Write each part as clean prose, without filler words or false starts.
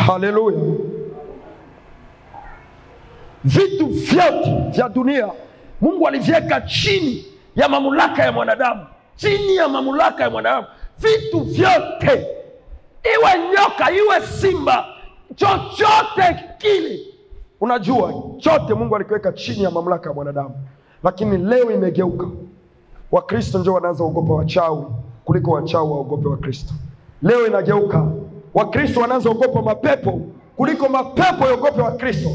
Haleluya. Vitu vyote vya dunia Mungu aliviweka chini ya mamlaka ya mwanadamu. Chini ya mamlaka ya mwanadamu. Vitu vyote, iwe nyoka, iwe simba, chochote kile, unajua chote Mungu alikiweka chini ya mamlaka ya mwanadamu. Lakini leo imegeuka. Wakristo ndio wanaanza kuogopa wachawi kuliko wachawi waogope Wakristo. Leo inageuka. Wakristo wanaanza kuogopa mapepo kuliko mapepo yaogope Wakristo.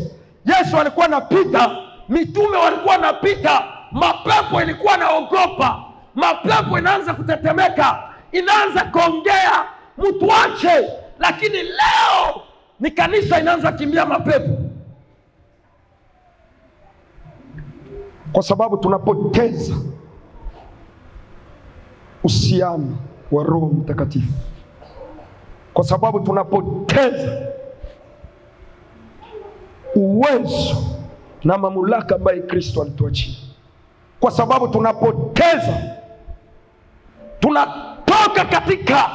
Yesu alikuwa anapita, mitume walikuwa wanapita, mapepo ilikuwa naogopa. Mapepo inaanza kutetemeka, inaanza kuongea, mtu ache. Lakini leo ni kanisa inaanza kimbia mapepo. Kwa sababu tunapoteza uhusiano wa Roho Mtakatifu. Kwa sababu tunapoteza uwezo na mamlaka ambayo Kristo alituachia. Kwa sababu tunapoteza, tunatoka katika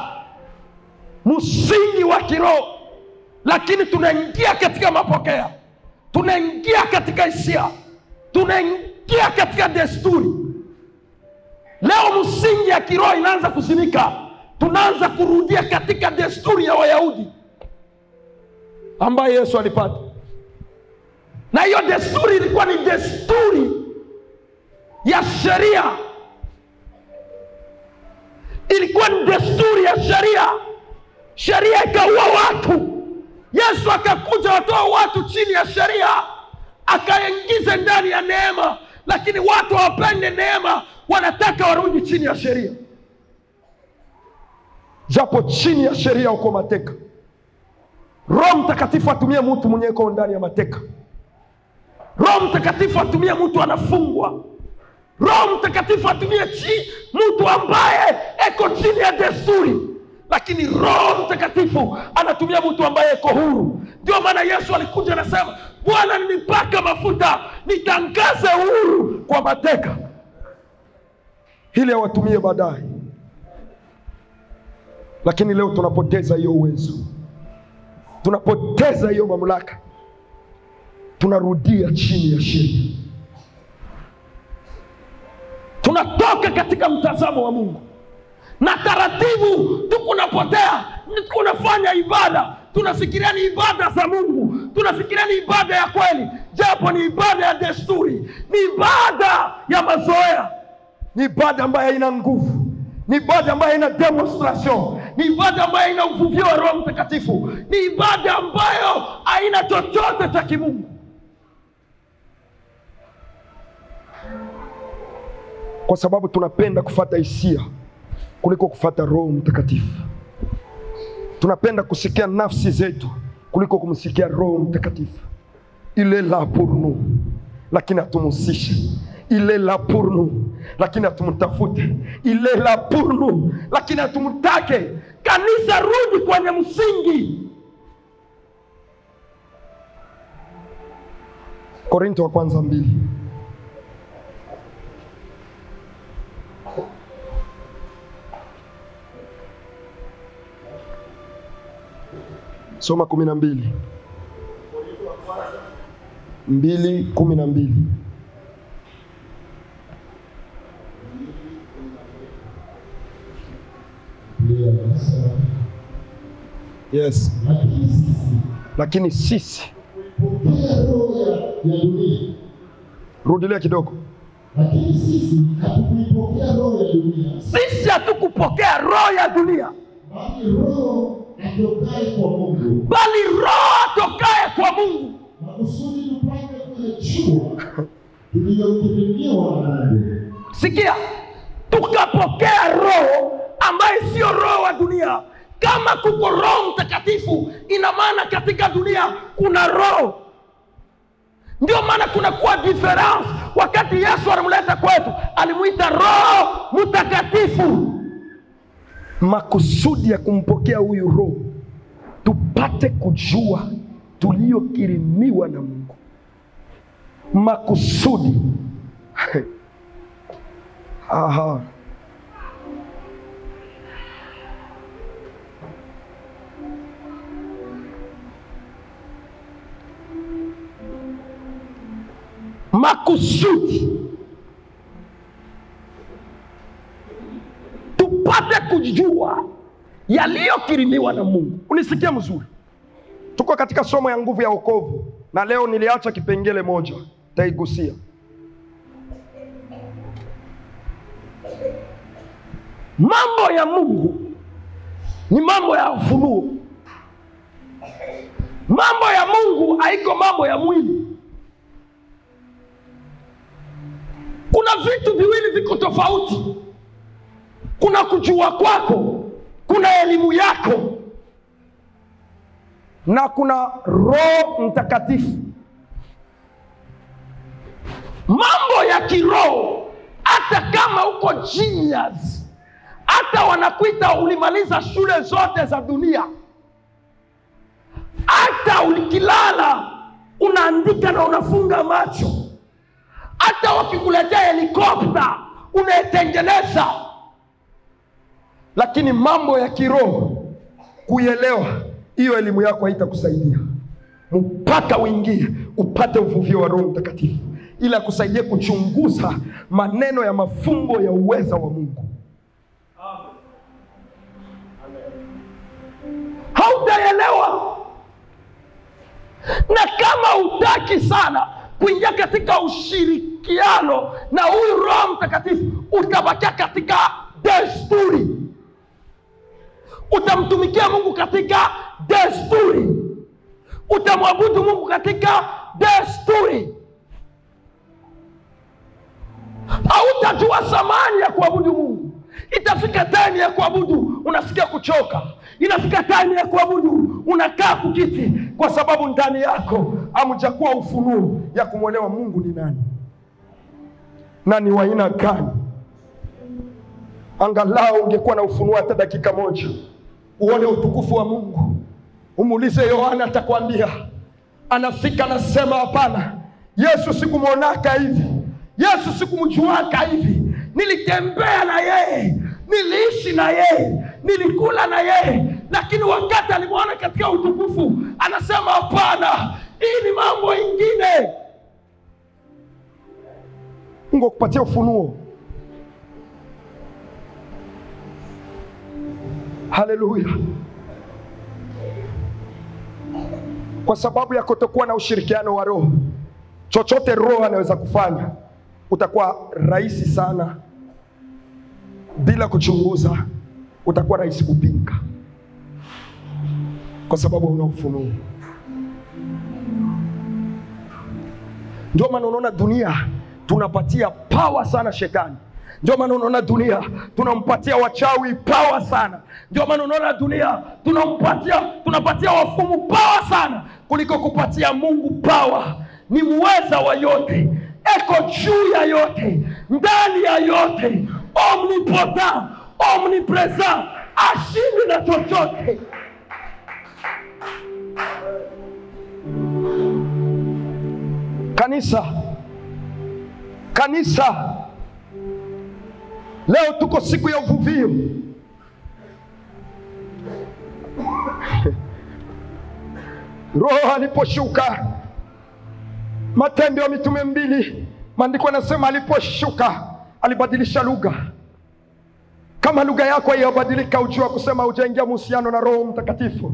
msingi wa kiroho, lakini tunaingia katika mapokeo, tunaingia katika hisia, tunaingia katika desturi. Leo msingi ya kiroho inaanza kuzimika. Tunaanza kurudia katika desturi ya Wayahudi ambayo Yesu alipata. Na hiyo desturi ilikuwa ni desturi ya sheria. Ilikuwa ni desturi ya sheria. Sheria ikaua watu. Yesu akakuja watoa watu chini ya sheria, akaingiza ndani ya neema. Lakini watu hawapende neema, wanataka warudi chini ya sheria. Japo chini ya sheria uko mateka. Roho Mtakatifu atumie mtu mwenye uko ndani ya mateka. Roho Mtakatifu atumie mtu anafungwa. Roho Mtakatifu atumie mtu ambaye eko chini ya desturi. Lakini Roho Mtakatifu anatumia mtu ambaye eko huru. Ndio maana Yesu alikuja na sema, Bwana nipaka mafuta nitangaze huru kwa mateka, ili awatumie baadaye. Lakini leo tunapoteza hiyo uwezo, tunapoteza hiyo mamlaka, tunarudia chini ya sheria. Tunatoka katika mtazamo wa Mungu, na taratibu tukunapotea. Tunafanya ibada, tunafikiria ni ibada za Mungu, tunafikiria ni ibada ya kweli, japo ni ibada ya desturi, ni ibada ya mazoea, ni ibada ambayo haina nguvu, ni ibada ambayo haina demonstration, ni ibada ambayo haina uvuvio wa Roho Mtakatifu, ni ibada ambayo haina chochote cha kimungu. Kwa sababu tunapenda kufuata hisia kuliko kufuata Roho Mtakatifu. Tunapenda kusikia nafsi zetu kuliko kumsikia Roho Mtakatifu. Il est là pour nous, lakini hatumhusishe. Il est là pour nous, lakini hatumtafute. Il est là pour nous, lakini hatumtake. Kanisa, rudi kwenye msingi. Korinto wa kwanza 2. Soma 12. 2:12. Yes. Lakini sisi rudilia kidogo. Lakini sisi hatukupokea roho ya dunia. Sisi hatukupokea roho ya dunia, Bali roho atokaye kwa Mungu. Bali roho atokaye kwa Mungu. Makusudi tupate kwenye chuo tuliyokirimiwa na Mungu. Sikia, tukapokea roho ambaye sio roho wa dunia. Kama kuko Roho Mtakatifu, ina maana katika dunia kuna roho. Ndio maana kuna kuwa difference. Wakati Yesu alimleta kwetu, alimuita Roho Mtakatifu. Makusudi ya kumpokea huyu roho, tupate kujua tuliyokirimiwa na Mungu. Makusudi. Aha. makusudi tupate kujua yaliyokirimiwa na Mungu. Unisikie mzuri, tuko katika somo ya nguvu ya wokovu, na leo niliacha kipengele moja, taigusia. Mambo ya Mungu ni mambo ya ufunuo. Mambo ya Mungu haiko mambo ya mwili. Kuna vitu viwili viko tofauti. Kuna kujua kwako, kuna elimu yako, na kuna Roho Mtakatifu. Mambo ya kiroho, hata kama uko genius, hata wanakuita ulimaliza shule zote za dunia, hata ulikilala unaandika na unafunga macho, hata wakikuletea helikopta unaitengeneza, lakini mambo ya kiroho kuielewa, hiyo elimu yako haitakusaidia mpaka uingie upate uvuvio wa Roho Mtakatifu, ila kusaidie kuchunguza maneno ya mafumbo ya uweza wa Mungu. Hautaelewa. Na kama utaki sana kuingia katika ushirikiano na huyu Roho Mtakatifu, utabakia katika desturi. Utamtumikia Mungu katika desturi. Utamwabudu Mungu katika desturi. Hautajua thamani ya kuabudu Mungu. Itafika time ya kuabudu unasikia kuchoka. Inafika time ya kuabudu unakaa kukiti, kwa sababu ndani yako hamjakuwa ufunuo ya kumwelewa Mungu ni nani na ni wa aina gani. Angalau ungekuwa na ufunuo hata dakika moja, uone utukufu wa Mungu. Umuulize Yohana, atakwambia. Anafika anasema, hapana, Yesu sikumwonaka hivi, Yesu sikumjuaka hivi, nilitembea na yeye, niliishi na yeye, nilikula na yeye, lakini wakati alimwona katika utukufu anasema hapana, hii ni mambo ingine. Mungu akupatie ufunuo. Haleluya. Kwa sababu ya kutokuwa na ushirikiano wa Roho, chochote Roho anaweza kufanya utakuwa rahisi sana. Bila kuchunguza utakuwa rahisi kupinga, kwa sababu una ufunuo. Ndio maana unaona dunia tunapatia power sana shetani. Ndio maana unaona dunia tunampatia wachawi power sana. Ndio maana unaona dunia tunapatia wafumu power sana kuliko kupatia Mungu power. Ni muweza wa yote, eko juu ya yote, ndani ya yote, omnipotent, omnipresent, ashindi na chochote. Kanisa, leo tuko siku ya uvuvio. Roho aliposhuka, Matendo ya Mitume 2, maandiko yanasema aliposhuka alibadilisha lugha. Kama lugha yako haibadilika, ujua kusema hujaingia mahusiano na Roho Mtakatifu.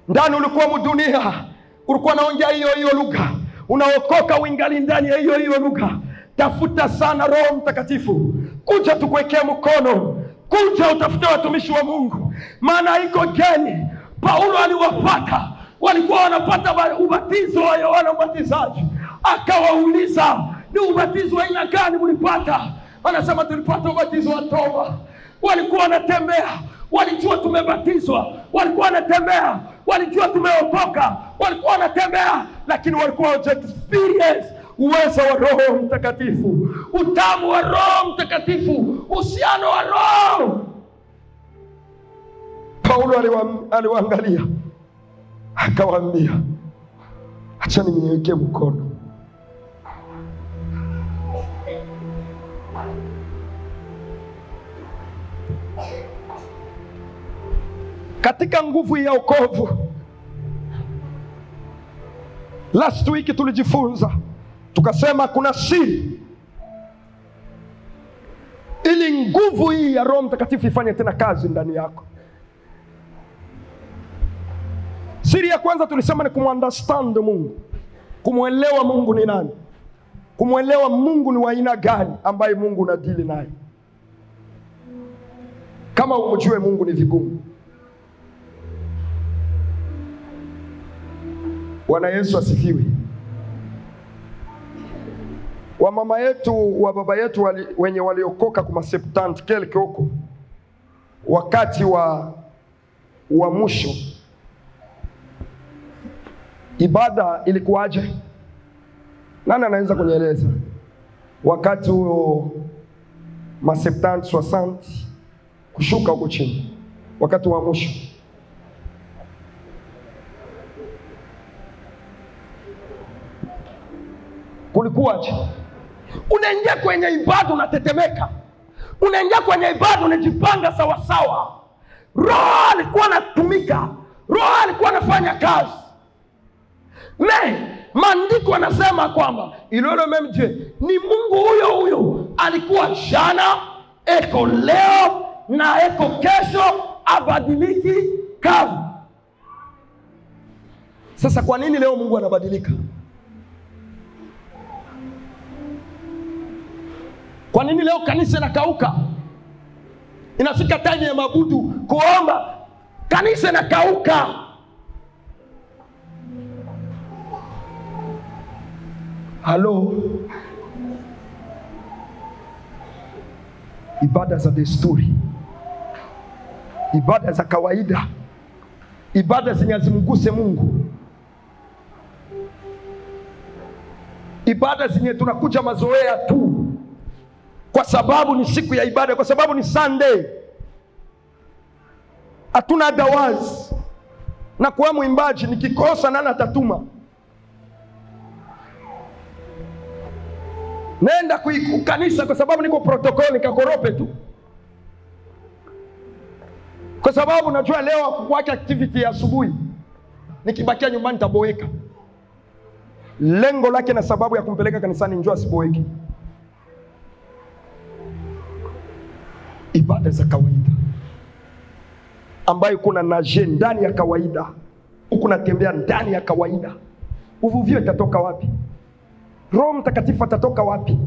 Ndani ulikuwa mdunia, ulikuwa unaongea hiyo lugha, unaokoka uingali ndani ya hiyo lugha. Tafuta sana Roho Mtakatifu. Kuja tukuwekee mkono, kuja utafute watumishi wa Mungu, maana iko geni. Paulo aliwapata, walikuwa wanapata ubatizo wa Yohana Mbatizaji. Akawauliza, ni ubatizo wa aina gani mlipata? Wanasema tulipata ubatizo wa toba. Walikuwa wanatembea, walijua tumebatizwa. Walikuwa wanatembea, walijua tumeokoka. Walikuwa wanatembea, lakini walikuwa experience uwezo wa Roho Mtakatifu, utamu wa Roho Mtakatifu, uhusiano wa Roho. Paulo aliwaangalia akawaambia, acha ninyeweke mkono. Katika nguvu ya wokovu, last week tulijifunza tukasema kuna siri ili nguvu hii ya Roho Mtakatifu ifanye tena kazi ndani yako. Siri ya kwanza tulisema ni kumunderstand Mungu, kumuelewa Mungu ni nani, kumuelewa Mungu ni wa aina gani ambaye Mungu unadili naye. Kama umjue Mungu ni vigumu. Bwana Yesu asifiwe. Wa mama yetu, wa baba yetu wenye waliokoka kuma septant kelke huko, wakati wa mwisho, ibada ilikuwaje? Nani anaweza kunieleza? Wakati huo ma septant 60 kushuka huko chini, wakati wa mwisho, kulikuwaje? Unaingia kwenye ibada unatetemeka, unaingia kwenye ibada unajipanga sawa sawa. Roho alikuwa anatumika, Roho alikuwa anafanya kazi. Maandiko anasema kwamba ilolo memje ni Mungu huyo huyo alikuwa jana, eko leo na eko kesho, abadiliki kamwe. Sasa kwa nini leo Mungu anabadilika? Kwa nini leo kanisa inakauka? Inafika time ya mabudu kuomba, kanisa inakauka. Halo. Ibada za desturi, ibada za kawaida, ibada zenye zimguse Mungu, ibada zenye tunakuja mazoea tu kwa sababu ni siku ya ibada, kwa sababu ni Sunday. Hatuna otherwise. Na kwa mwimbaji nikikosa nani atatuma? Nenda kanisa kwa sababu niko protokoli, nikakorope tu. Kwa sababu najua leo kuweka activity ya asubuhi, nikibakia nyumbani nitaboeka. Lengo lake na sababu ya kumpeleka kanisani njoo asiboeke. Ibada za kawaida ambayo kuna naje ndani ya kawaida, huku natembea ndani ya kawaida. Uvuvio itatoka wapi? Roho Mtakatifu atatoka wapi?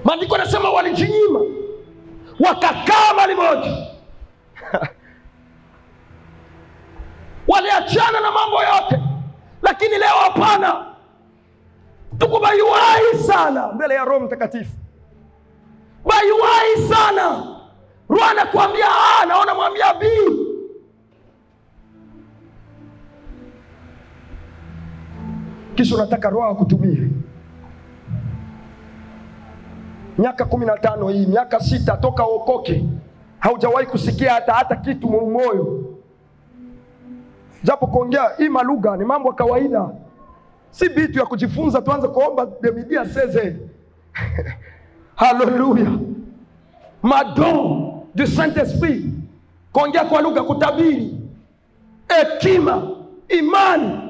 Maandiko yanasema walijinyima, wakakaa mahali moja. Waliachana na mambo yote. Lakini leo hapana. Tuko bayuai sana mbele ya Roho Mtakatifu. Bayuai sana. Roho anakuambia A, naona mwambia B. Kisha unataka Roho akutumie. Miaka 15 hii, miaka 6 toka uokoke, haujawahi kusikia hata kitu moyo. Japo kuongea hii malugha ni mambo ya kawaida. Si vitu ya kujifunza tuanze kuomba demidia seze. Hallelujah. Madon du Saint-Esprit. Kuongea kwa lugha, kutabiri, hekima, imani.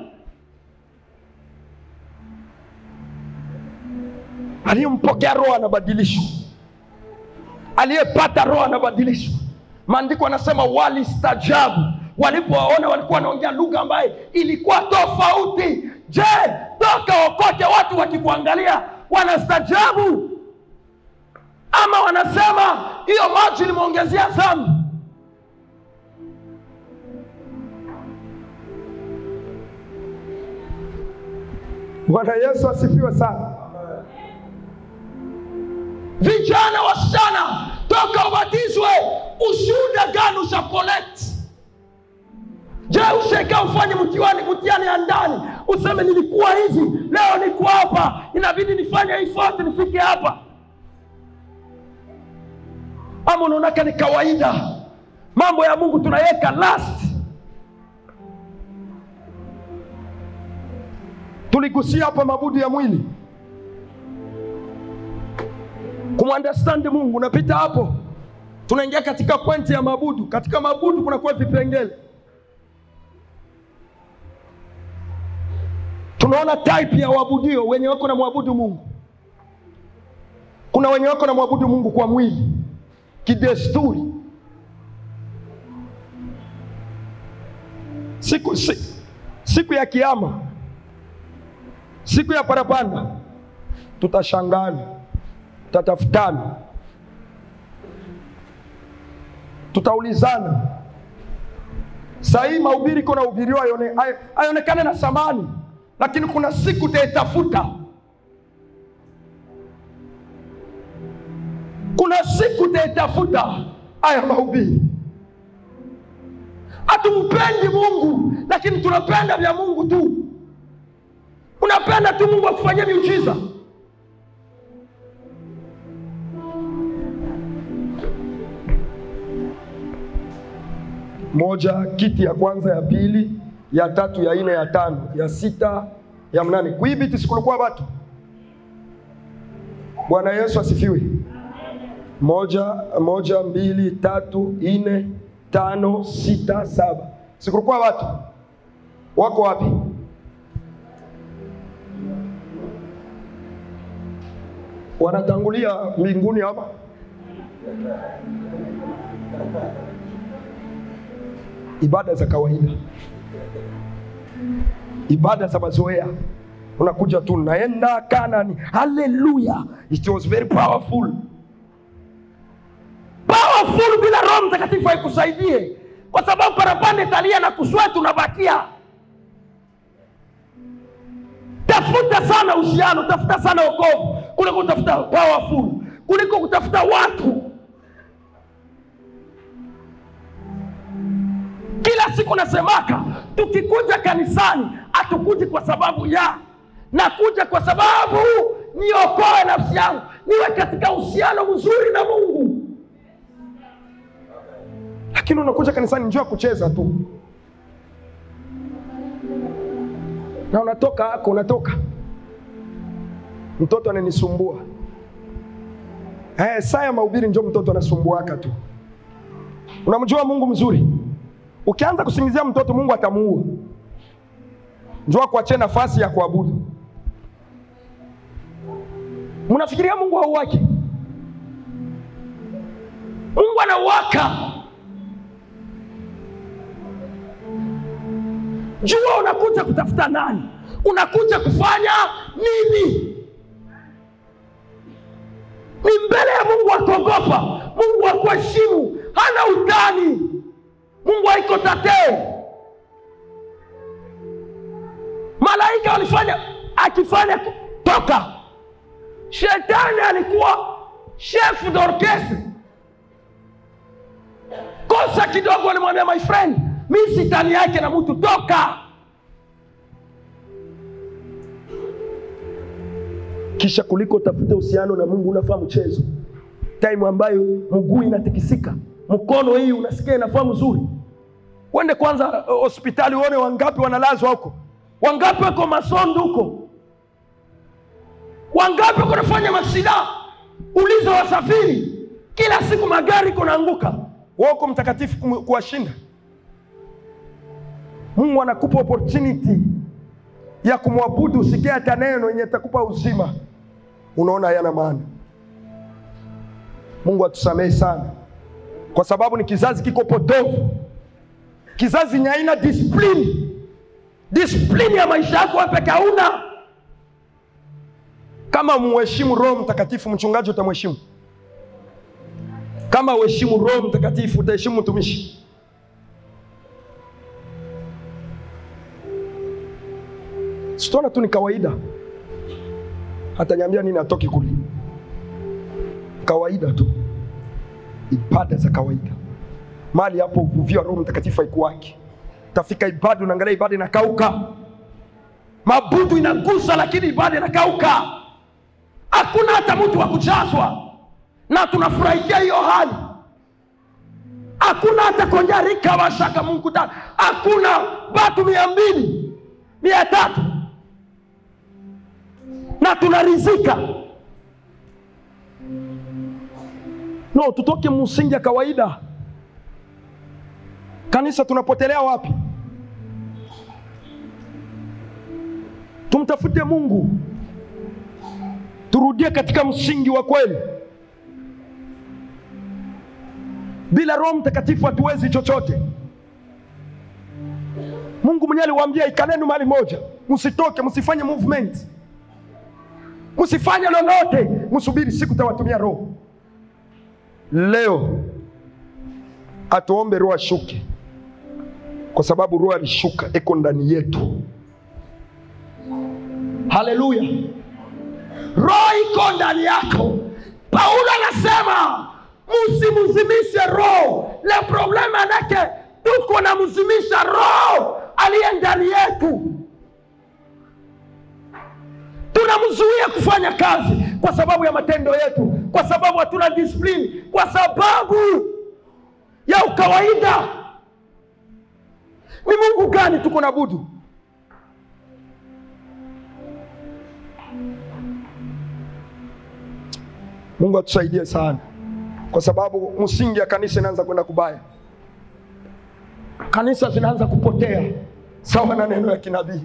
Aliyempokea Roho anabadilishwa. Aliyepata Roho anabadilishwa. Maandiko yanasema walistajabu walipoona walikuwa wanaongea lugha ambayo ilikuwa tofauti. Je, toka okote watu wakikuangalia wanastajabu ama wanasema hiyo maji limeongezea dhambi? Bwana Yesu asifiwe sana. Vijana wasichana, toka ubatizwe, ushuhuda gani ushakolect? Je, usheka ufanye mtihani ya ndani, useme nilikuwa hivi, leo niko hapa, inabidi nifanye effort nifike hapa? Ama unaona ni kawaida? Mambo ya Mungu tunaweka last. Tuligusia hapa mabudu ya mwili. Kumunderstand Mungu, unapita hapo. Tunaingia katika pointi ya mabudu. Katika mabudu kuna kwa vipengele. Tunaona type ya waabudio, wenye wako na muabudu Mungu. Kuna wenye wako na muabudu Mungu kwa mwili, kidesturi. Siku ya kiyama, siku ya parapanda, tutashangana, tutatafutana, tutaulizana. Sahii mahubiri kuna hubiriwa haionekane na samani, lakini kuna siku utaitafuta. Kuna siku utaitafuta haya mahubiri. Hatumpendi Mungu, lakini tunapenda vya Mungu tu. Unapenda tu Mungu akufanyie miujiza. Moja, kiti ya kwanza, ya pili, ya tatu, ya ine, ya tano, ya sita, ya mnane. Kuibiti sikulikuwa watu. Bwana Yesu asifiwe. Moja, mbili, tatu, ine, tano, sita, saba. Sikulikuwa watu. Wako wapi? Wanatangulia mbinguni hapa. Ibada za kawaida, ibada za mazoea. Unakuja tu naenda Kanani, hallelujah. It was very powerful. Powerful bila Roho Mtakatifu haikusaidie, kwa sababu parapanda italia na kuswetu unabakia. Tafuta sana uhusiano, tafuta sana wokovu kuliko kutafuta powerful, kuliko kutafuta watu. Kila siku nasemaka, tukikuja kanisani hatukuji kwa sababu ya, nakuja kwa sababu niokoe nafsi yangu, niwe katika uhusiano mzuri na Mungu. Lakini unakuja kanisani njoo kucheza tu, na unatoka mtoto ananisumbua. Saa ya mahubiri njoo mtoto anasumbuaka tu. Unamjua Mungu mzuri? Ukianza kusingizia mtoto, Mungu atamuua. Njoo kuachia nafasi ya kuabudu. Mnafikiria Mungu hauwaki? Mungu anawaka. Jua unakuja kutafuta nani? Unakuja kufanya nini? Ni mbele ya Mungu akuogopa, Mungu akuheshimu, hana utani. Mungu haiko tate. Malaika akifanya toka. Shetani alikuwa chef d'orchestre. Kosa kidogo alimwambia, my friend, mimi sitani yake na mtu, toka. Kisha kuliko tafuta uhusiano na Mungu unafaa mchezo. Time ambayo mguu inatikisika, mkono hii unasikia inafaa mzuri. Wende kwanza hospitali uone wangapi wanalazwa huko. Wangapi wako masondo huko. Wangapi wako nafanya masida. Uliza wasafiri. Kila siku magari kunaanguka. Wako mtakatifu kuwashinda. Mungu anakupa opportunity ya kumwabudu, usikie hata neno yenye atakupa uzima. Unaona yana maana. Mungu atusamehe sana, kwa sababu ni kizazi kiko potofu. Kizazi haina discipline. Discipline ya maisha yako wewe pekee hauna. Kama muheshimu Roho Mtakatifu, mchungaji utamheshimu. Kama uheshimu Roho Mtakatifu, utaheshimu mtumishi. Sitona tu ni kawaida. Hata niambia nini atoki kule. Kawaida tu. Ibada za kawaida. Mali hapo uvuvia Roho Mtakatifu haikuwaki. Tafika ibada unaangalia ibada inakauka. Mabudu inagusa lakini ibada inakauka. Hakuna hata mtu wa kujazwa. Na tunafurahikia hiyo hali. Hakuna hata konjarika washaka Mungu tatu. Hakuna watu 200, 300. Na tunarizika. No, tutoke msingi ya kawaida. Kanisa tunapotelea wapi? Tumtafute Mungu, turudie katika msingi wa kweli. Bila Roho Mtakatifu hatuwezi chochote. Mungu mwenyewe aliwaambia ikaneni mahali moja, msitoke, msifanye movement, msifanye lolote, msubiri siku tawatumia Roho. Leo atuombe Roho ashuke, kwa sababu Roho alishuka, eko ndani yetu. Haleluya. Roho iko ndani yako. Paulo anasema msimuzimishe Roho. Le problema nake tuko na mzimisha Roho aliye ndani yetu. Tunamzuia kufanya kazi kwa sababu ya matendo yetu, kwa sababu hatuna discipline, kwa sababu ya ukawaida. Ni Mungu gani tuko naabudu? Mungu atusaidie sana, kwa sababu msingi ya kanisa inaanza kwenda kubaya. Kanisa zinaanza kupotea sawa na neno ya kinabii.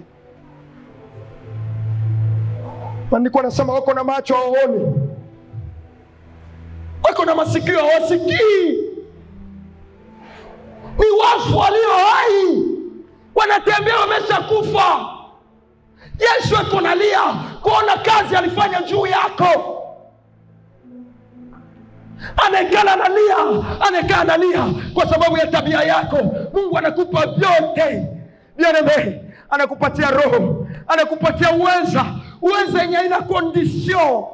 Maandiko yanasema wako na macho hawaoni, wako na masikio hawasikii. Ni wafu walio hai, wanatembea wameshakufa. Yesu ako analia kuona kazi alifanya juu yako. Anakaa analia kwa sababu ya tabia yako. Mungu anakupa vyote. Bien-aimé, anakupatia Roho, anakupatia uweza yenye ina condition.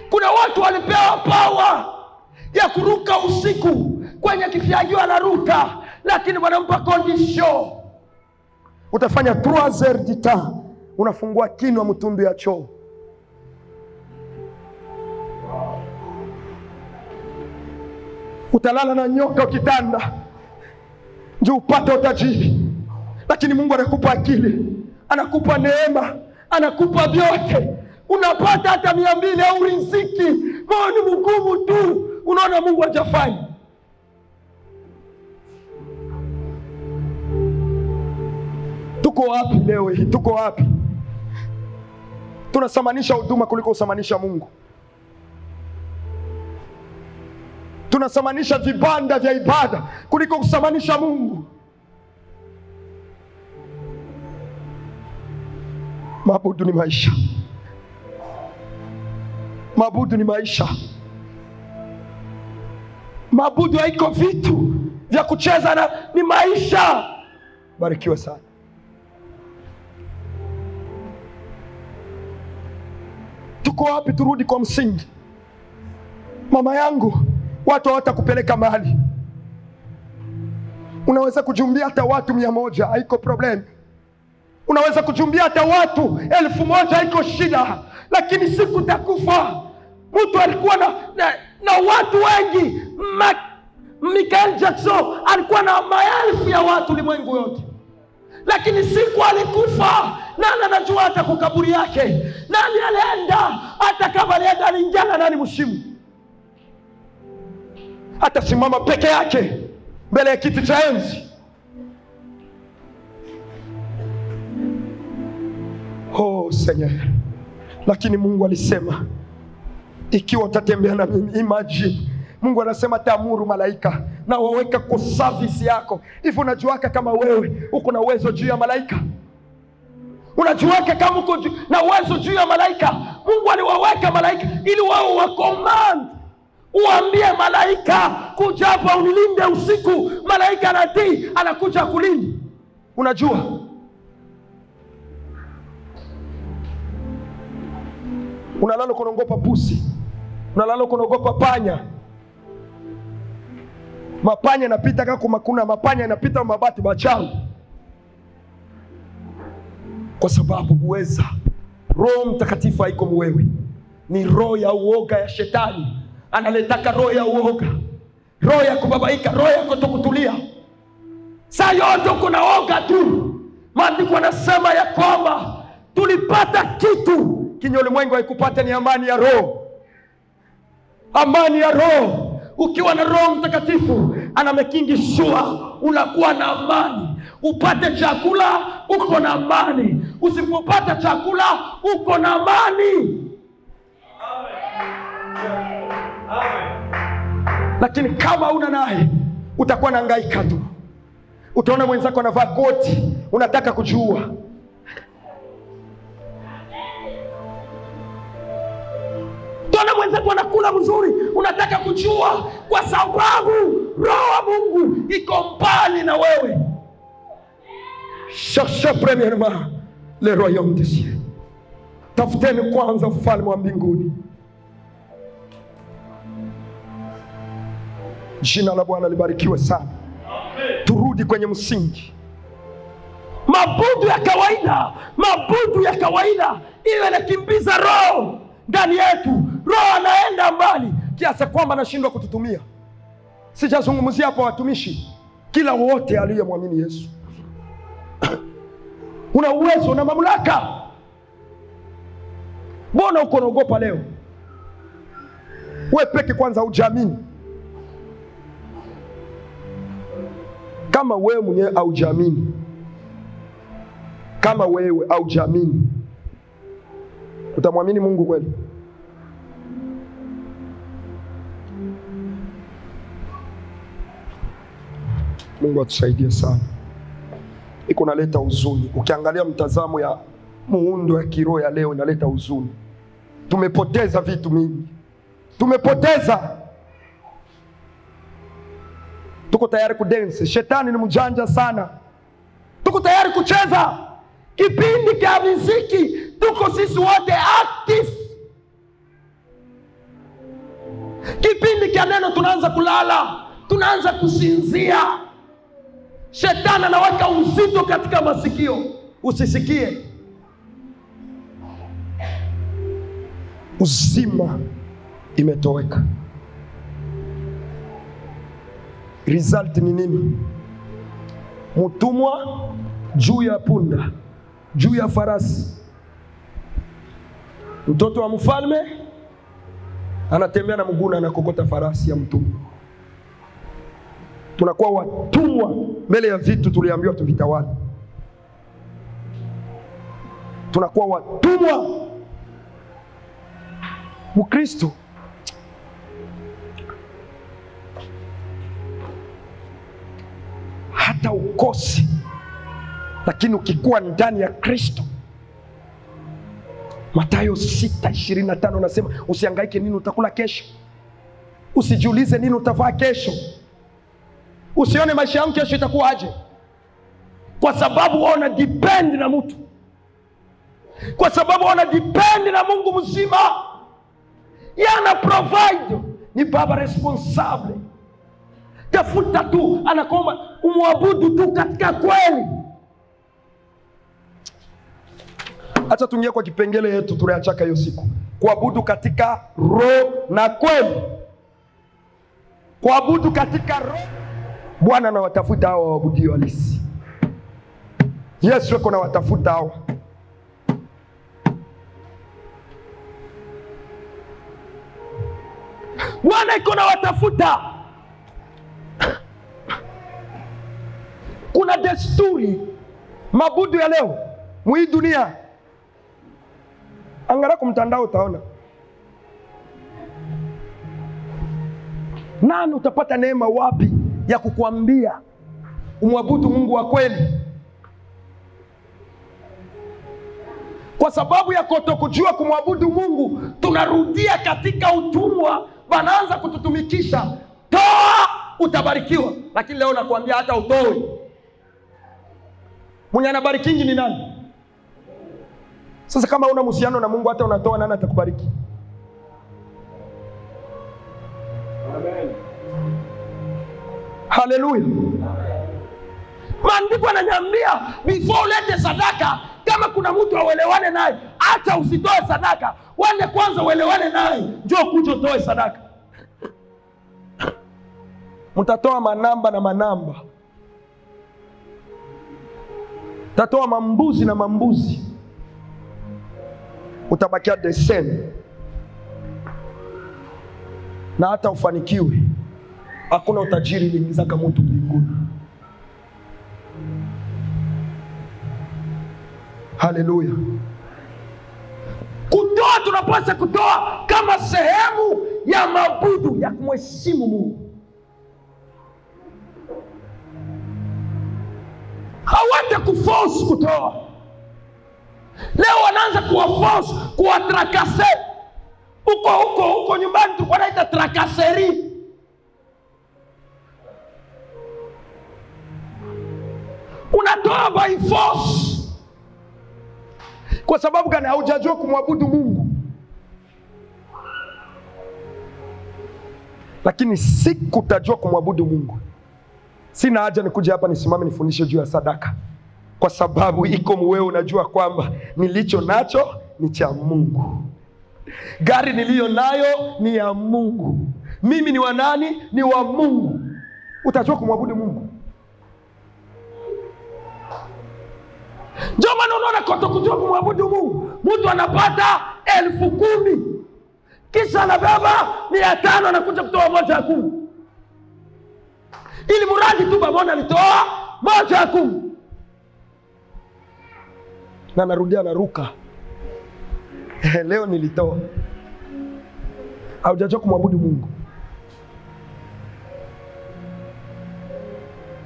Kuna watu walipewa power ya kuruka usiku, kwenye kifiagio anaruka, lakini wanampa condition. Utafanya 3 heures du temps, unafungua kinwa mtundu ya choo. Utalala na nyoka ukitanda ndio upate utajiri. Lakini Mungu anakupa akili, anakupa neema, anakupa vyote. Unapata hata 200 au riziki. Moyo ni mgumu tu, unaona Mungu hajafanya. Tuko wapi leo hii? Tuko wapi? Tunasamanisha huduma kuliko kusamanisha Mungu. Tunasamanisha vibanda vya ibada kuliko kusamanisha Mungu. Maabudu ni maisha. Maabudu ni maisha. Maabudu haiko vitu vya kucheza na, ni maisha. Barikiwe sana. Tuko wapi? Turudi kwa msingi. Mama yangu, watu hawatakupeleka mahali. Unaweza kujumbia hata watu 100, haiko problem. Unaweza kujumbia hata watu 1000, haiko shida. Lakini siku takufa. Mtu alikuwa na watu wengi. Michael Jackson alikuwa na maelfu ya watu ulimwengu yote. Lakini siku alikufa, nani anajua hata kwa kaburi yake? Nani alienda? Hata kama alienda aliingia nani mshimu? Atasimama peke yake mbele ya kiti cha enzi. Oh Seigneur. Lakini Mungu alisema ikiwa utatembea na mimi, imagine Mungu anasema taamuru malaika na waweka kwa service yako. Hivi unajuaka kama wewe uko na uwezo juu ya malaika? Unajuaka kama uko na uwezo juu ya malaika? Mungu aliwaweka malaika ili wao wa command. Uambie malaika kuja hapa unilinde usiku, malaika anatii, anakuja kulinda. Unajua? Unalala kunaogopa pusi, unalala kunaogopa panya. Mapanya yanapita kama makuna, mapanya yanapita mabati bachawi. Kwa sababu uweza Roho Mtakatifu haiko mwewe. Ni roho ya uoga ya shetani. Analetaka roho ya uoga, roho ya kubabaika, roho ya kutokutulia. Saa yote kuna oga tu. Maandiko yanasema ya kwamba tulipata kitu kinyo ulimwengu haikupata, ni amani ya roho. Amani ya roho. Ukiwa na Roho Mtakatifu ana making sure unakuwa na amani. Upate chakula, uko na amani. Usipopata chakula, uko na amani. Lakini kama una naye, utakuwa nahangaika tu. Utaona mwenzako anavaa koti, unataka kujua. Utaona mwenzako anakula mzuri, unataka kujua, kwa sababu Roho wa Mungu iko mbali na wewe. Cherchez premièrement le royaume des cieux. Tafuteni kwanza ufalme wa mbinguni. Jina la Bwana libarikiwe sana. Amen. Turudi kwenye msingi. Mabudu ya kawaida ile inakimbiza roho ndani yetu. Roho anaenda mbali kiasi kwamba anashindwa kututumia. Sijazungumzia hapo watumishi, kila wote aliyemwamini Yesu. Una uwezo na mamlaka. Mbona uko naogopa leo? Wewe peke kwanza hujamini. Kama wewe mwenyewe hujamini, utamwamini Mungu kweli? Mungu atusaidie sana. Iko naleta huzuni. Ukiangalia mtazamo ya muundo ya kiroho ya leo inaleta huzuni. Tumepoteza vitu mingi. Tuko tayari kudense. Shetani ni mjanja sana. Tuko tayari kucheza. Kipindi kia muziki, tuko sisi wote active. Kipindi kia neno tunaanza kulala, tunaanza kusinzia. Shetani anaweka uzito katika masikio, usisikie. Uzima imetoweka. Result ni nini? Mtumwa juu ya punda, juu ya farasi. Mtoto wa mfalme anatembea na mguu na anakokota farasi ya mtumwa. Tunakuwa watumwa mbele ya vitu tuliambiwa tuvitawale. Tunakuwa watumwa. Mkristo hata ukosi, lakini ukikuwa ndani ya Kristo, Mathayo 6:25 nasema usihangaike nini utakula kesho, usijiulize nini utavaa kesho, usione maisha yangu kesho itakuwa aje, kwa sababu wana depend na mtu, kwa sababu wana depend na Mungu mzima. Yana provide, ni baba responsable. Tafuta tu, anakuomba umwabudu tu katika kweli. Acha tuingie kwa kipengele yetu tuliachaka hiyo siku. Kuabudu katika roho na kweli. Kuabudu katika roho. Bwana anawatafuta hao waabudio halisi. Yesu yuko anawatafuta hao. Bwana yuko anawatafuta. Kuna desturi mabudu ya leo mwi dunia. Angalia kwa mtandao utaona. Nani utapata neema wapi ya kukuambia umwabudu Mungu wa kweli? Kwa sababu ya kutokujua kumwabudu Mungu, tunarudia katika utumwa. Wanaanza kututumikisha. Toa utabarikiwa. Lakini leo nakwambia hata utoe. Mwenye anabarikingi ni nani? Sasa kama una uhusiano na Mungu, hata unatoa, nani atakubariki? Amen. Haleluya. Maandiko yananiambia before ulete sadaka, kama kuna mtu auelewane naye, hata usitoe sadaka, wende kwanza uelewane naye, njoo kuja utoe sadaka. Mtatoa manamba na manamba. Tatoa mambuzi na mambuzi. Utabakia the same. Na hata ufanikiwe, hakuna utajiri uliingiza kama mtu mbinguni. Haleluya. Kutoa, tunapaswa kutoa kama sehemu ya mabudu ya kumheshimu Mungu. Hawata kuforce kutoa. Leo wanaanza kuwaforce, kuwatrakase. Huko nyumbani tulikuwa naita trakaseri. Unatoa by force. Kwa sababu gani? Haujajua kumwabudu Mungu. Lakini siku utajua kumwabudu Mungu, sina haja nikuja hapa nisimame nifundishe juu ya sadaka, kwa sababu iko wewe unajua kwamba nilicho nacho ni cha Mungu. Gari niliyo nayo ni ya Mungu. Mimi ni wa nani? Ni wa Mungu. Utajua kumwabudu Mungu. Ndio maana unaona kwa kujua kumwabudu Mungu, mtu anapata 10,000 kisha anabeba 500 anakuja kutoa 1/10. Ili muradi tu bamona alitoa 1/10. Na narudia naruka. Leo nilitoa. Haujajua kumwabudu Mungu.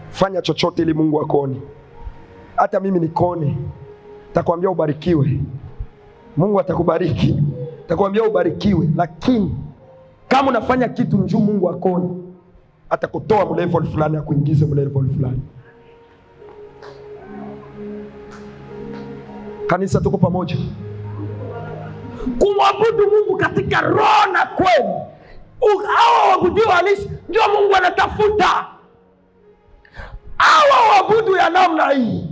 Fanya chochote ili Mungu akuone. Hata mimi nikone. Takwambia ubarikiwe. Mungu atakubariki. Takwambia ubarikiwe. Lakini kama unafanya kitu njoo Mungu akuone, atakutoa level fulani akuingize level fulani. Kanisa, tuko pamoja. Kumwabudu Mungu katika roho na kweli. Hao waabudu halisi ndio Mungu anatafuta. Hao waabudu ya namna hii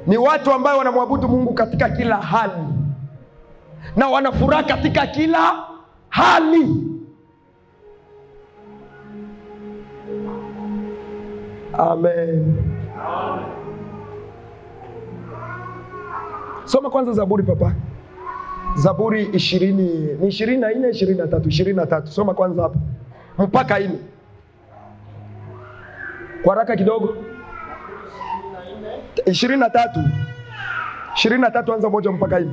ni watu ambao wanamwabudu Mungu katika kila hali na wanafuraha katika kila hali. Amen. Soma kwanza Zaburi papa. Zaburi 20, ni 24, 23, 23. Soma kwanza hapa mpaka 4. Kwa haraka kidogo. 23. 23 anza moja mpaka 4.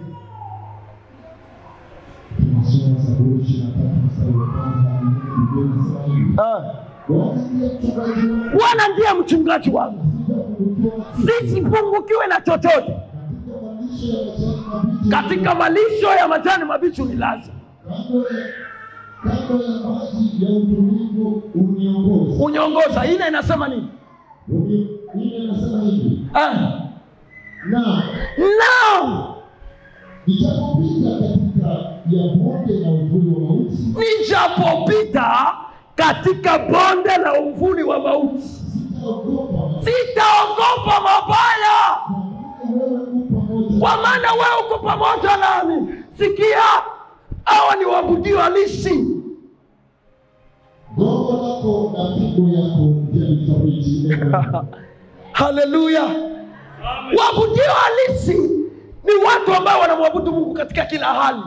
Bwana ndiye mchungaji wangu, sipungukiwe na chochote. Katika malisho ya majani mabichi unilaza, uniongoza. Ina inasema nini? Nijapopita katika bonde la uvuli wa mauti, sitaogopa mabaya, kwa maana wewe uko pamoja nami. Sikia, hawa ni waabudu halisi. Haleluya. Waabudu halisi ni watu ambao wanamwabudu Mungu katika kila hali.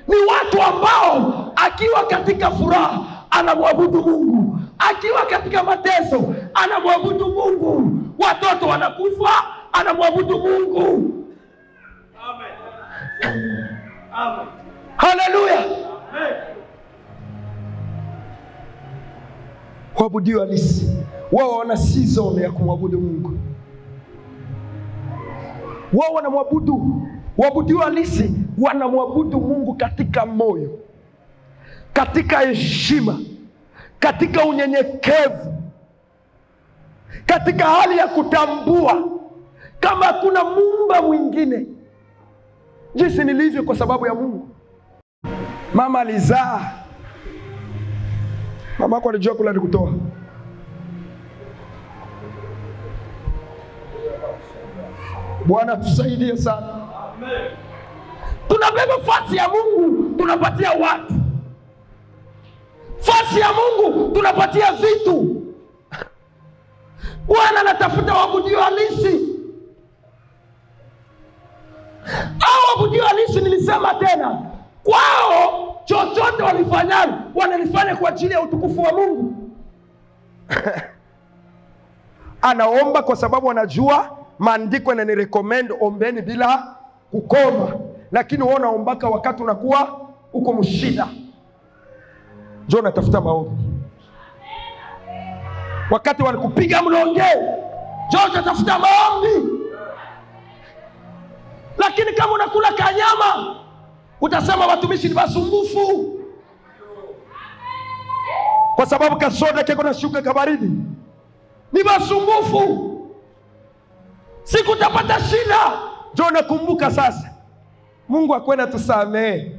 Ni watu ambao akiwa katika furaha anamwabudu Mungu, akiwa katika mateso anamwabudu Mungu, watoto wanakufa anamwabudu Mungu. Amen. Amen. Haleluya. Amen. Waabudu halisi wao wana season ya kumwabudu Mungu. Wao wanamwabudu, waabudu halisi wanamwabudu Mungu katika moyo, katika heshima, katika unyenyekevu, katika hali ya kutambua kama hakuna muumba mwingine jinsi nilivyo kwa sababu ya Mungu. Mama alizaa, mama yako alijua kula ni kutoa. Bwana tusaidie sana. Amen. Tunabeba fasi ya Mungu tunapatia watu, fasi ya Mungu tunapatia vitu. Bwana anatafuta waabudu halisi. Hao waabudu halisi, nilisema tena, kwao chochote walifanyalo wanalifanya kwa ajili ya utukufu wa Mungu. Anaomba kwa sababu anajua maandiko yananirecommend ombeni bila kukoma, lakini uona ombaka wakati unakuwa uko mshida. Njoo natafuta maombi. Wakati walikupiga mlonge, njoo natafuta maombi. Lakini kama unakula kanyama, utasema watumishi ni basumbufu. Kwa sababu kasoda keko na shuka kabaridi. Ni basumbufu. Siku utapata shida. Njoo nakumbuka sasa. Mungu akwenda tusamee.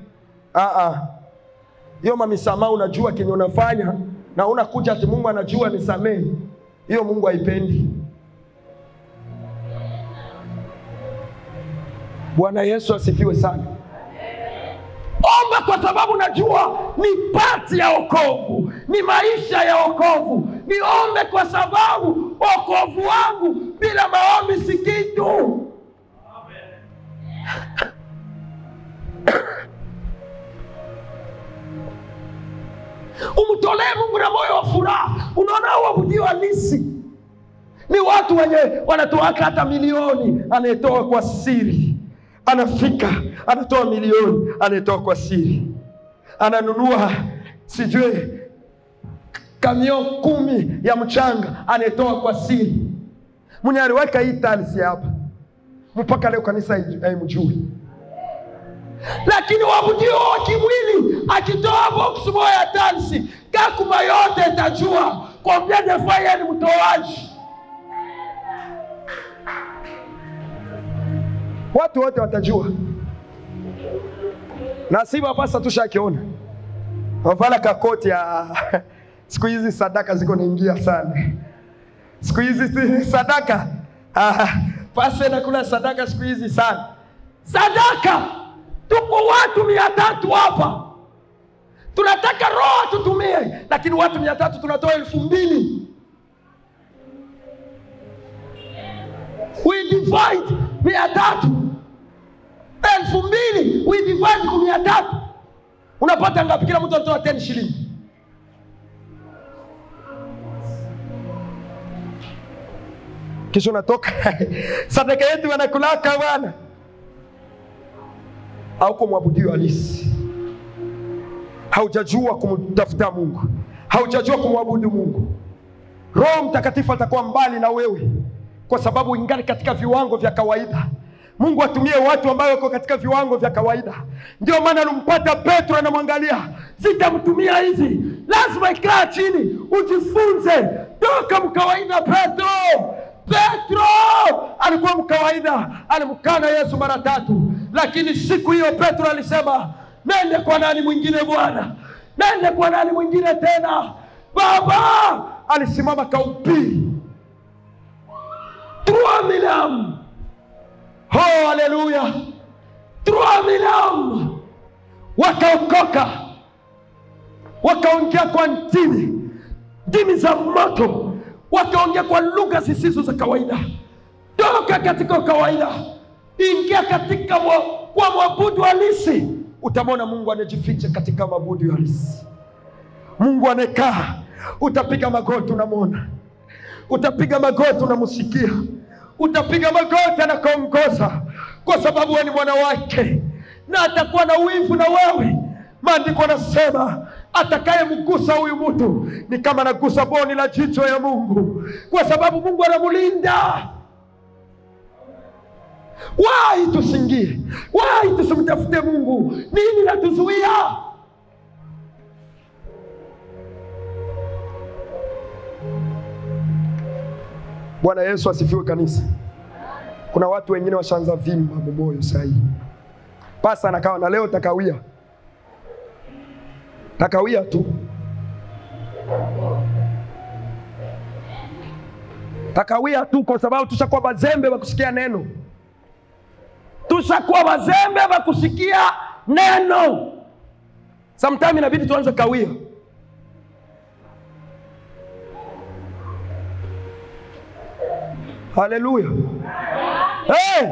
Hiyo mamisamaha unajua kenye unafanya na unakuja ati Mungu anajua nisamee. Hiyo Mungu haipendi. Bwana Yesu asifiwe sana. Omba kwa sababu najua ni pati ya wokovu, ni maisha ya wokovu. Niombe kwa sababu wokovu wangu bila maombi si kitu. Umtolee Mungu na moyo wa furaha. Unaona waabudio halisi ni watu wenye wanatoa hata milioni, anayetoa kwa siri. Anafika, anatoa milioni, anatoa kwa siri. Ananunua sijui kamio 10 ya mchanga, anatoa kwa siri. Mwenye aliweka hii talisi hapa, mpaka leo kanisa haimjui. Lakini waabudio wa kimwili akitoa box moja ya talisi, kakuma yote itajua kwa mjanja faya ni mtoaji. Watu wote watajua. Na siba pasa tushakiona. Wavala kakoti ya siku hizi sadaka ziko naingia sana. Siku hizi sadaka pasa na kula sadaka siku hizi sana. Sadaka tuko watu 300 hapa. Tunataka roho tutumie, lakini watu 300 tunatoa 2000. We divide 300. 2000 we divide kwa 300. Unapata ngapi? Kila mtu anatoa 10 shilingi. Kisha unatoka sadaka yetu wanakulaka bwana. Au kumwabudio halisi. Haujajua kumtafuta Mungu. Haujajua kumwabudu Mungu. Roho Mtakatifu atakuwa mbali na wewe kwa sababu ingali katika viwango vya kawaida. Mungu atumie watu ambao wako katika viwango vya kawaida. Ndio maana alimpata Petro, anamwangalia, sitamtumia hizi. Lazima ikaa chini ujifunze. Toka mkawaida Petro. Petro alikuwa mkawaida, alimkana Yesu mara 3. Lakini siku hiyo Petro alisema, nende kwa nani mwingine Bwana? Nende kwa nani mwingine tena? Baba alisimama kaupili. 3 millions. Oh, haleluya. 3 millions. Wakaokoka. Wakaongea kwa ndimi za moto. Wakaongea kwa lugha zisizo za kawaida. Toka katika kawaida, ingia katika kwa mwabudu halisi. Utamwona Mungu anajificha katika mwabudu halisi. Mungu anekaa, utapiga magoti unamwona. Utapiga magoti unamsikia. Utapiga magoti anakuongoza kwa sababu wewe ni mwana wake na atakuwa na wivu na wewe. Maandiko yanasema atakayemgusa huyu mtu ni kama anagusa boni la jicho ya Mungu, kwa sababu Mungu anamlinda. Why tusingie? Why tusimtafute Mungu? Nini natuzuia? Bwana Yesu asifiwe kanisa. Kuna watu wengine washaanza vimba moyo sasa hivi. Pasa anakaa na leo takawia. Takawia tu. Takawia tu kwa sababu tushakuwa bazembe wa kusikia neno. Tushakuwa bazembe wa kusikia neno. Sometimes inabidi tuanze kawia. Haleluya. Hey!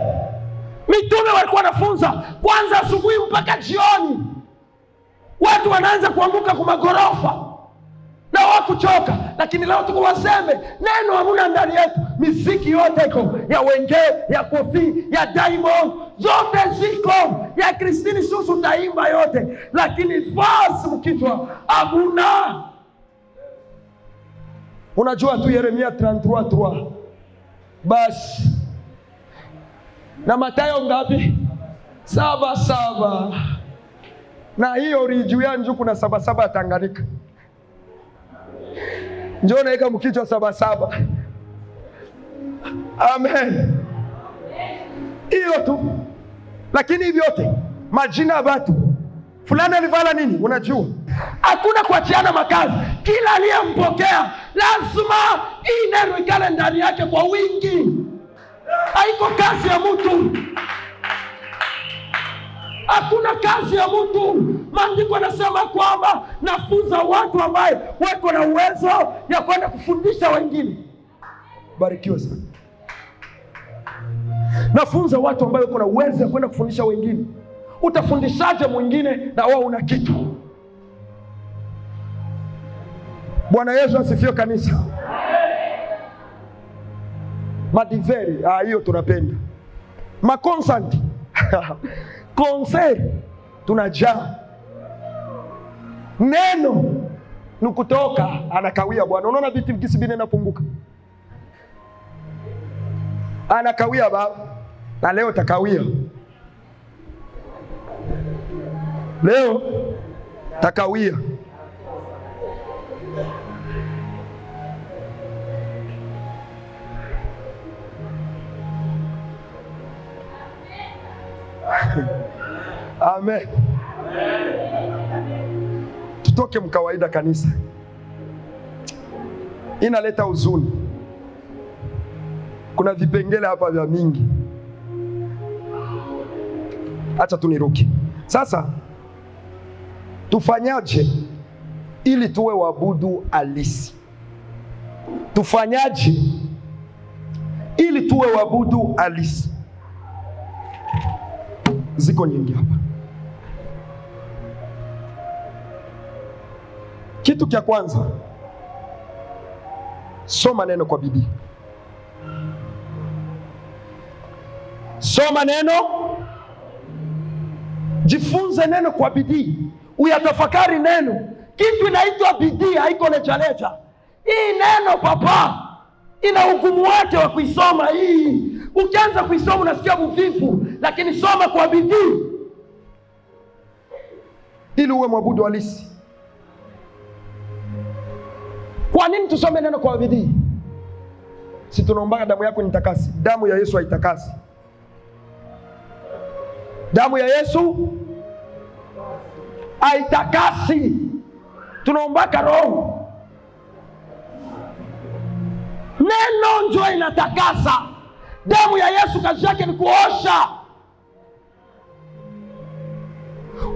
Mitume walikuwa wanafunza kwanza asubuhi mpaka jioni. Watu wanaanza kuanguka kwa magorofa. Na wako hawakuchoka. Lakini leo tuko waseme neno hamuna ndani yetu. Miziki yote iko ya Wenge, ya Kofi, ya Diamond, zote ziko. Ya Christine Susu taimba yote, lakini verse mkichwa hamuna. Unajua tu Yeremia 33:3 basi. Na Mathayo ngapi? 7:7. Na hiyo rijuya nju kuna 7:7 Tanganyika. Njoo naika mkichwa 7:7. Amen. Hiyo tu. Lakini hivi yote majina ya watu fulani alivala nini unajua? Hakuna kuachiana makazi. Kila aliyempokea lazima hii neno ikale ndani yake kwa wingi. Haiko kazi ya mtu. Hakuna kazi ya mtu. Maandiko yanasema kwamba nafunza watu ambaye wako na uwezo ya kwenda kufundisha wengine. Barikiwa sana. Nafunza watu ambao wako na uwezo ya kwenda kufundisha wengine. Utafundishaje mwingine na wao una kitu? Bwana Yesu asifiwe kanisa. Madiveri, hiyo tunapenda. Makonsant. Konse tunajaa. Neno nukutoka anakawia Bwana. Unaona vitu vikisi bine napunguka. Anakawia baba. Na leo takawia. Leo takawia. Amen. Tutoke mkawaida kanisa. Inaleta huzuni. Kuna vipengele hapa vya mingi. Acha tuniruki. Sasa tufanyaje ili tuwe waabudu halisi? Tufanyaje ili tuwe waabudu halisi? Ziko nyingi hapa. Kitu kia kwanza, soma neno kwa bidii. Soma neno, jifunze neno kwa bidii, uyatafakari neno. Kitu inaitwa bidii haiko lecha. Hii neno papa ina hukumu wake wa kuisoma hii. Ukianza kuisoma unasikia mvivu, lakini soma kwa bidii ili uwe mwabudu halisi. Kwa nini tusome neno kwa bidii? Si tunaomba damu yako nitakasi. Damu ya Yesu haitakasi. Damu ya Yesu haitakasi. Tunaomba Roho. Neno ndio inatakasa. Damu ya Yesu kazi yake ni kuosha.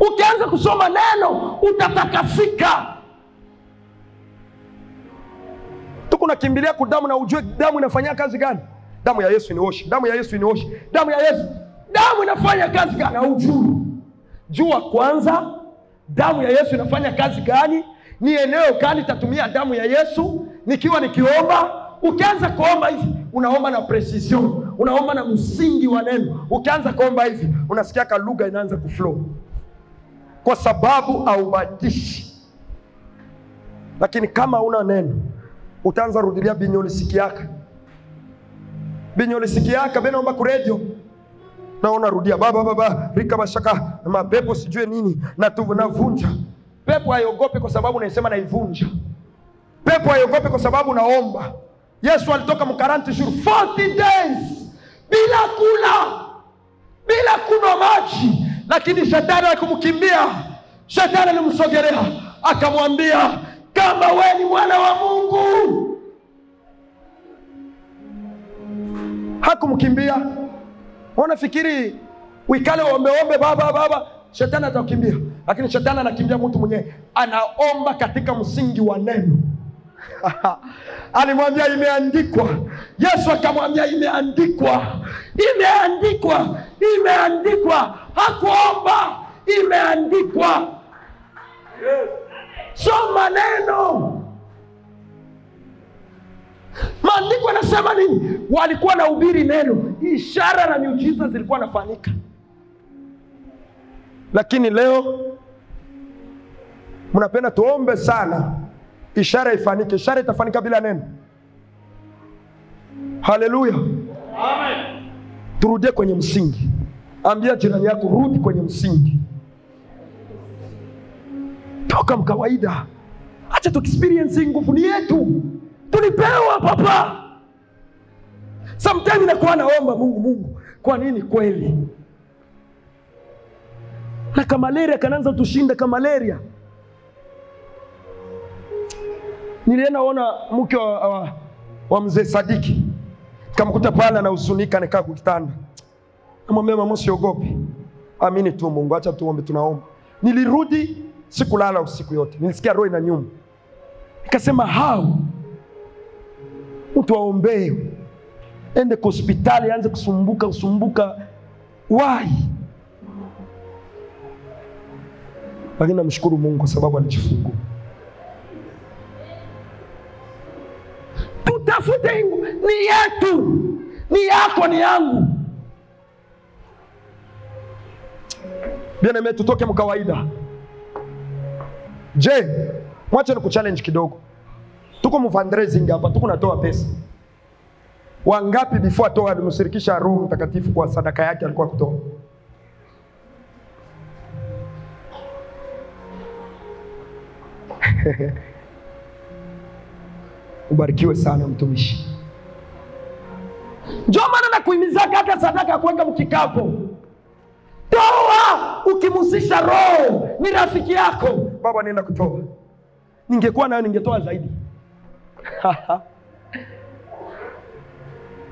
Ukianza kusoma neno utatakasika. Tukunakimbilia kwa damu na ujue damu inafanya kazi gani? Damu ya Yesu inioshe. Damu ya Yesu inioshe. Damu ya Yesu. Damu inafanya kazi gani? Na ujue. Jua kwanza damu ya Yesu inafanya kazi gani? Ni eneo gani tatumia damu ya Yesu? Nikiwa nikiomba, ukianza kuomba hivi, unaomba na precision, unaomba na msingi wa neno. Ukianza kuomba hivi, unasikia ka lugha inaanza kuflow. Kwa sababu haubatishi. Lakini kama una neno, utaanza rudilia binyoli sikiaka. Binyoli sikiaka, benaomba ku radio. Naona rudia baba rika mashaka mapepo sijue nini na navunja. Pepo haiogope kwa sababu naisema naivunja. Pepo haiogope kwa sababu naomba. Yesu alitoka mkaranti shuru 40 days bila kula, bila kunywa maji, lakini shetani akumkimbia. Shetani alimsogelea akamwambia, kama wewe ni mwana wa Mungu. Hakumkimbia. Unafikiri uikale ombe baba shetani atakukimbia? Lakini shetani anakimbia mtu mwenyewe anaomba katika msingi wa neno. Alimwambia imeandikwa. Yesu akamwambia imeandikwa. Imeandikwa. Hakuomba, imeandikwa. Soma neno. Anasema nini? Walikuwa na hubiri neno, ishara na miujiza zilikuwa nafanyika. Lakini leo mnapenda tuombe sana ishara ifanyike. Ishara itafanyika bila neno. Haleluya. Amen. Turudie kwenye msingi. Ambia jirani yako, rudi kwenye msingi. Toka mkawaida. Acha tu experience nguvu ni yetu. Tulipewa papa. Sometimes nakuwa naomba Mungu, kwa nini kweli? Na kama malaria kanaanza tushinda kama malaria. Nilienda ona mke wa mzee Sadiki. Kamkuta pala na usunika nikaa kukitanda. Namwambia mama usiogope. Amini tu Mungu, acha tuombe tunaomba. Nilirudi sikulala usiku yote. Nilisikia roho inaniuma. Nikasema how? Mtu aombee. Ende kwa hospitali aanze kusumbuka. Why? Lakini namshukuru Mungu kwa sababu alijifungua. Tutafute ni yetu. Ni yako, ni yangu. Bien, tutoke mkawaida. Je, mwache nikuchallenge kidogo. Tuko mfundraising hapa, tuko natoa pesa. Wangapi before atoa alimshirikisha Roho Mtakatifu kwa sadaka yake alikuwa kutoa? Ubarikiwe sana mtumishi. Njoo maana nakuhimiza hata sadaka kuweka mkikapo. Toa ukimhusisha Roho, ni rafiki yako. Baba nenda kutoa. Ningekuwa nayo ningetoa zaidi.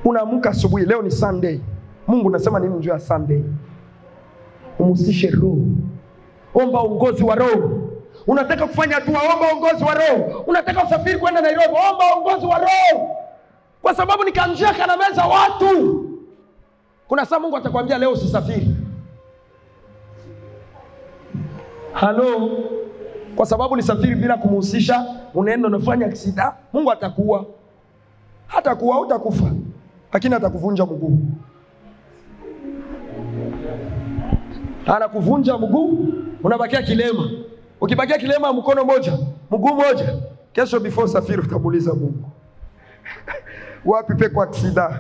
Unaamka asubuhi, leo ni Sunday. Mungu nasema nini njoo ya Sunday? Umhusishe Roho. Omba uongozi wa Roho. Unataka kufanya hatua, omba uongozi wa Roho. Unataka usafiri kwenda Nairobi, omba uongozi wa Roho. Kwa sababu ni kanjia kana meza watu. Kuna saa Mungu atakwambia leo usisafiri. Halo. Kwa sababu nisafiri bila kumhusisha, unaenda unafanya aksida, Mungu atakuua. Hatakuua, utakufa. Lakini atakuvunja mguu. Anakuvunja mguu, unabakia kilema. Ukibakia kilema mkono moja, mguu moja, kesho before safiri utamuuliza Mungu. Wapi pe kwa aksida?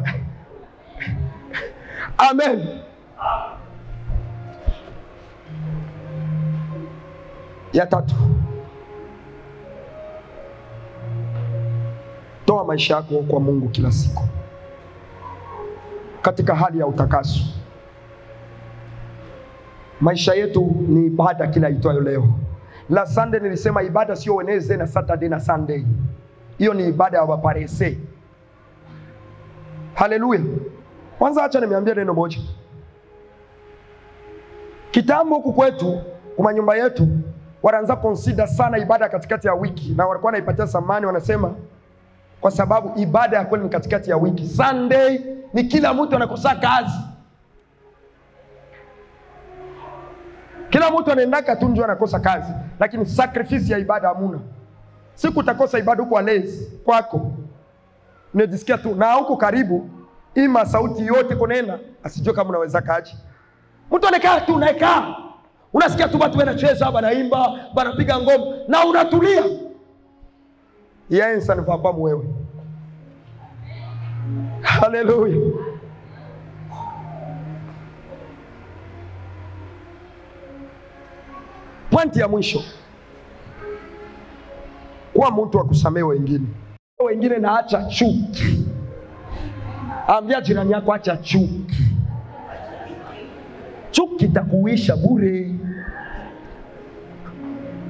Amen. Ya tatu. Toa maisha yako kwa Mungu kila siku. Katika hali ya utakaso. Maisha yetu ni ibada kila itwayo leo. La Sunday nilisema ibada sio Wednesday na Saturday na Sunday. Hiyo ni ibada ya waparese. Haleluya. Kwanza acha nimeambia neno moja. Kitambo huku kwetu, kwa nyumba yetu, wanaanza consider sana ibada katikati ya wiki na walikuwa wanaipatia samani, wanasema kwa sababu ibada ya kweli ni katikati ya wiki. Sunday ni kila mtu anakosa kazi. Kila mtu anaendaka tu ndio anakosa kazi, lakini sacrifice ya ibada hamuna. Siku utakosa ibada huko alezi kwako. Unajisikia tu na huko karibu ima sauti yote kunena asijue kama unaweza kaji. Mtu anakaa tu unaekaa. Unasikia tu watu wanacheza, wanaimba, wanapiga ngoma na unatulia. Yeye sana fahamu wewe. Haleluya. Pointi ya mwisho. Kwa mtu wa kusamehe wengine. Wengine na acha chuki. Ambia jirani yako acha chuki. Chuki itakuisha bure.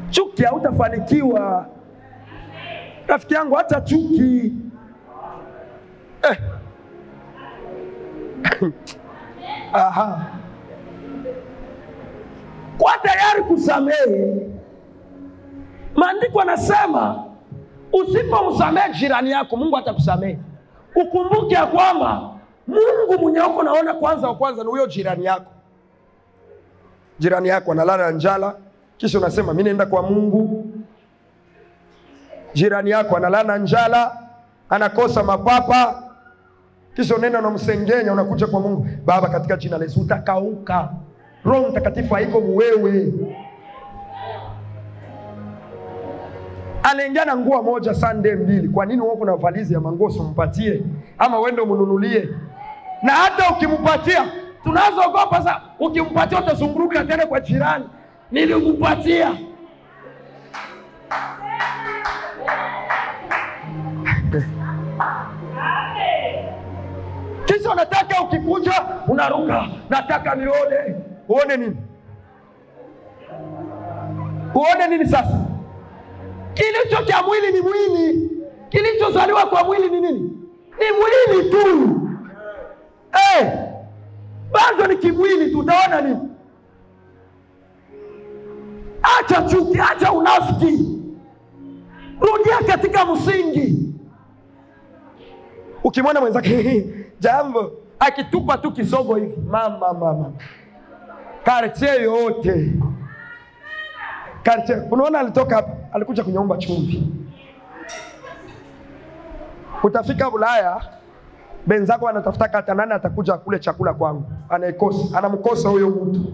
Chuki hautafanikiwa. Rafiki yangu acha chuki. Aha. Kwa tayari kusamehe. Maandiko yanasema usipomsamehe jirani yako Mungu atakusamehe. Ukumbuke ya kwamba Mungu mwenye uko naona kwanza ni huyo jirani yako. Jirani yako analala njala, kisha unasema mimi naenda kwa Mungu. Jirani yako analala njala, anakosa mapapa, Kisha unaenda unamsengenya, unakuja kwa Mungu, Baba katika jina la Yesu utakauka. Roho Mtakatifu haiko wewe. Anaingia na nguo moja Sunday 2. Kwa nini wewe una valizi ya mangoso mpatie? Ama uende umnunulie? Na hata ukimpatia, tunazoogopa sasa, ukimpatia utazunguruka tena kwa jirani. Nilikupatia. Kisha unataka ukikuja unaruka, nataka nione. Uone nini? Uone nini sasa? Kilicho cha mwili ni mwili. Kilichozaliwa kwa mwili ni nini? Ni mwili tu. Bado ni kimwili tu, utaona nini? Acha chuki, acha unafiki. Rudia katika msingi. Ukimwona mwenzake jambo akitupa tu kisogo hivi, mama karche yote karche, unaona alitoka hapa, alikuja kunyomba chumvi. Utafika Ulaya, benzako anatafuta kata nani atakuja kule chakula kwangu, anaikosa, anamkosa huyo mtu.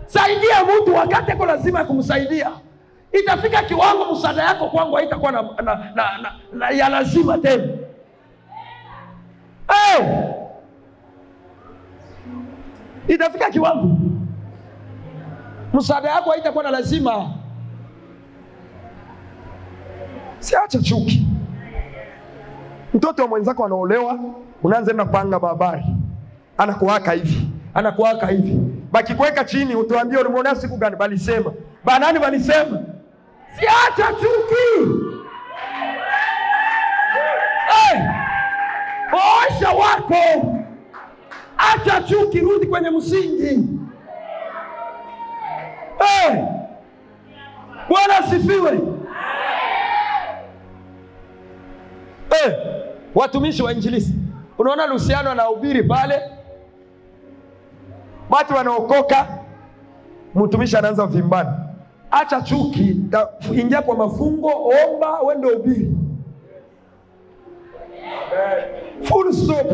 Saidia mtu wakati kwa lazima kumsaidia. Itafika kiwango msaada yako kwangu haitakuwa na ya lazima tena. Itafika kiwango msaada yako haitakuwa na lazima. Siacha chuki. Mtoto wa mwenzako anaolewa, unaanza na panga babari. Anakuwaka hivi, anakuwaka hivi. Baki kuweka chini, utuambie ulimuona siku gani, bali sema. Banani walisema? Siacha chuki. Osha wako. Acha chuki, rudi kwenye msingi. Bwana asifiwe. Watumishi wa injilisi, unaona Luciano anahubiri pale, watu wanaokoka, mtumishi anaanza vimbani. Acha chuki, ingia kwa mafungo, omba, uende ubiri. Full stop.